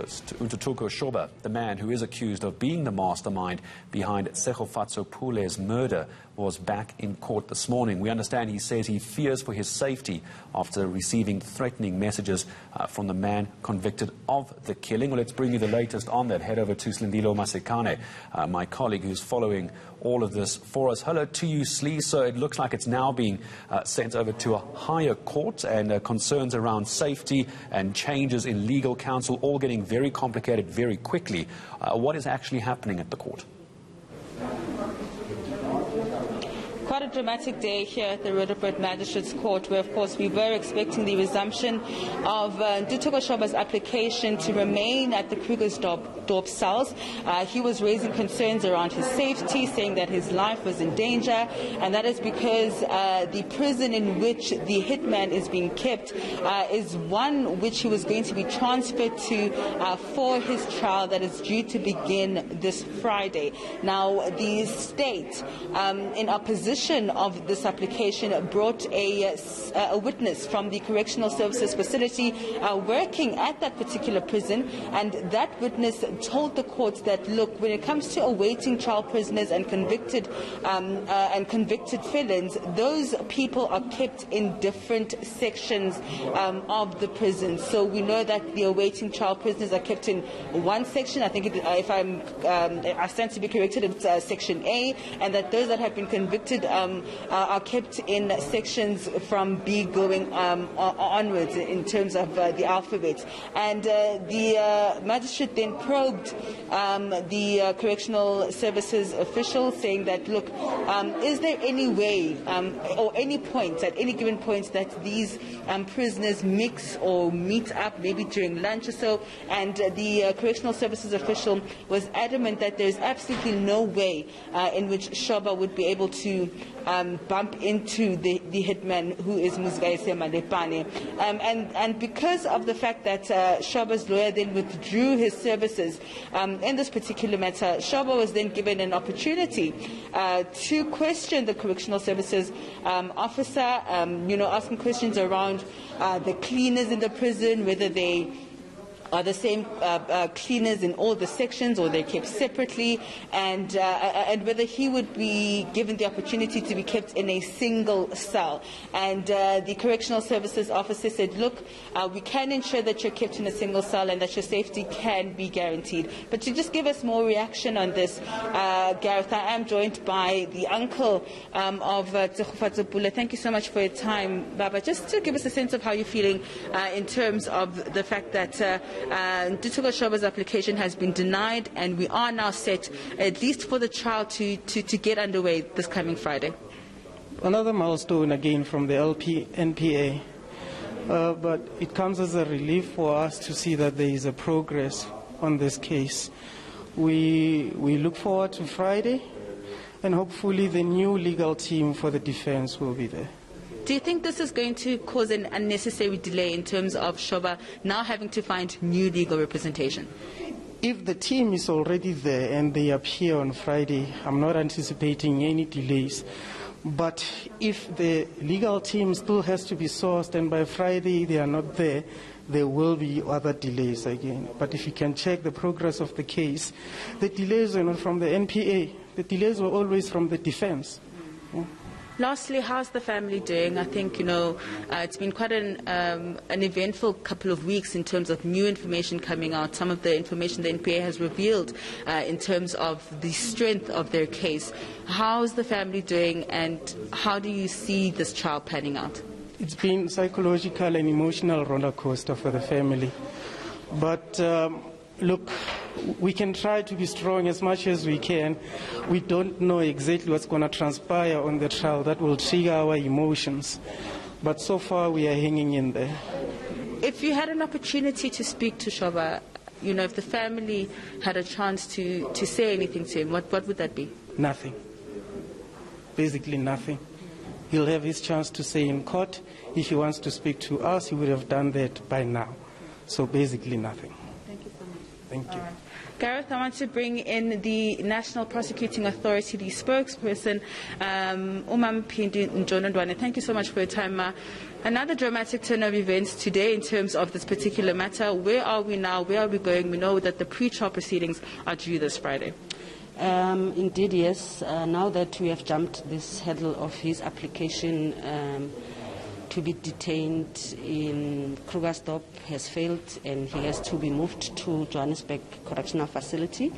first. Ntuthuko Shoba, the man who is accused of being the mastermind behind Tshegofatso Phule's murder, was back in court this morning. We understand he says he fears for his safety after receiving threatening messages from the man convicted of the killing. Well, let's bring you the latest on that. Head over to Slindilo Masekane, my colleague who's following all of this for us. Hello to you, Slee. So it looks like it's now being sent over to a higher court, and concerns around safety and changes in legal counsel all getting very complicated very quickly. What is actually happening at the court? Quite a dramatic day here at the Roodepoort Magistrates Court, where, of course, we were expecting the resumption of Ntuthuko Shoba's application to remain at the Krugersdorp cells. He was raising concerns around his safety, saying that his life was in danger, and that is because the prison in which the hitman is being kept is one which he was going to be transferred to for his trial that is due to begin this Friday. Now, the state, in opposition of this application, brought a witness from the Correctional Services facility working at that particular prison, and that witness told the court that, look, when it comes to awaiting trial prisoners and convicted felons, those people are kept in different sections of the prison. So we know that the awaiting trial prisoners are kept in one section. I think, if I stand to be corrected, it's Section A, and that those that have been convicted are kept in sections from B going onwards in terms of the alphabet. And the magistrate then probed the Correctional Services official, saying that, look, is there any way or any point, at any given point, that these prisoners mix or meet up, maybe during lunch or so? And the Correctional Services official was adamant that there is absolutely no way in which Shoba would be able to bump into the hitman, who is Muzgaise Malepane. And because of the fact that Shoba's lawyer then withdrew his services in this particular matter, Shoba was then given an opportunity to question the Correctional Services officer, asking questions around the cleaners in the prison, whether they are the same cleaners in all the sections or they're kept separately, and whether he would be given the opportunity to be kept in a single cell. And the Correctional Services officer said, look, we can ensure that you're kept in a single cell and that your safety can be guaranteed. But to just give us more reaction on this, Gareth, I am joined by the uncle of Tshegofatso Phule. Thank you so much for your time, Baba. Just to give us a sense of how you're feeling in terms of the fact that Ntuthuko Shoba's application has been denied, and we are now set, at least for the trial, to get underway this coming Friday. Another milestone again from the NPA, but it comes as a relief for us to see that there is a progress on this case. We look forward to Friday, and hopefully the new legal team for the defense will be there. Do you think this is going to cause an unnecessary delay in terms of Shoba now having to find new legal representation? If the team is already there and they appear on Friday, I'm not anticipating any delays. But if the legal team still has to be sourced and by Friday they are not there, there will be other delays again. But if you can check the progress of the case, the delays are not from the NPA. The delays were always from the defense. Yeah. Lastly, how's the family doing? I think, it's been quite an eventful couple of weeks in terms of new information coming out, some of the information the NPA has revealed in terms of the strength of their case. How's the family doing, and how do you see this trial panning out? It's been psychological and emotional roller coaster for the family. But look, we can try to be strong as much as we can. We don't know exactly what's going to transpire on the trial that will trigger our emotions. But so far, we are hanging in there. If you had an opportunity to speak to Shoba, if the family had a chance to say anything to him, what would that be? Nothing. Basically nothing. He'll have his chance to say in court. If he wants to speak to us, he would have done that by now. So basically nothing. Thank you so much. Thank you. Gareth, I want to bring in the National Prosecuting Authority, the spokesperson, Pindi Njonondwane. Thank you so much for your time, Ma. Another dramatic turn of events today in terms of this particular matter. Where are we now? Where are we going? We know that the pre-trial proceedings are due this Friday. Indeed, yes. Now that we have jumped this hurdle of his application to be detained in Krugersdorp has failed, and he has to be moved to Johannesburg Correctional Facility.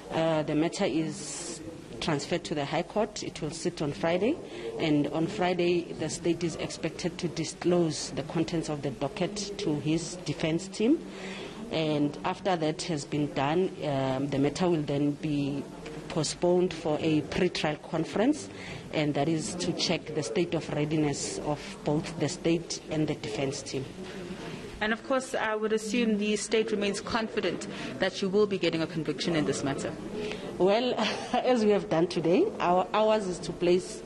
The matter is transferred to the High Court. It will sit on Friday, and on Friday the state is expected to disclose the contents of the docket to his defense team. And after that has been done, the matter will then be postponed for a pre-trial conference, and that is to check the state of readiness of both the state and the defense team. And of course, I would assume the state remains confident that you will be getting a conviction in this matter. Well, as we have done today, ours is to place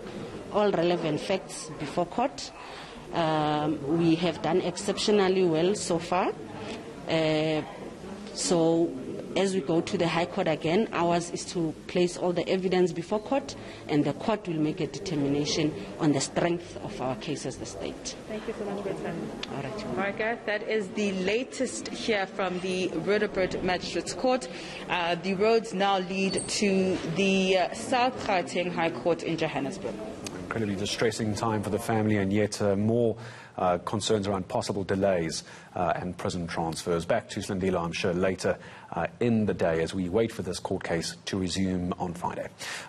all relevant facts before court. We have done exceptionally well so far. So as we go to the High Court again, ours is to place all the evidence before court, and the court will make a determination on the strength of our case as the state. Thank you so much for your time. All right. Margaret, that is the latest here from the Roodepoort Magistrates Court. The roads now lead to the South Gauteng High Court in Johannesburg. Incredibly distressing time for the family, and yet more concerns around possible delays and prison transfers. Back to Slindila, I'm sure, later in the day as we wait for this court case to resume on Friday.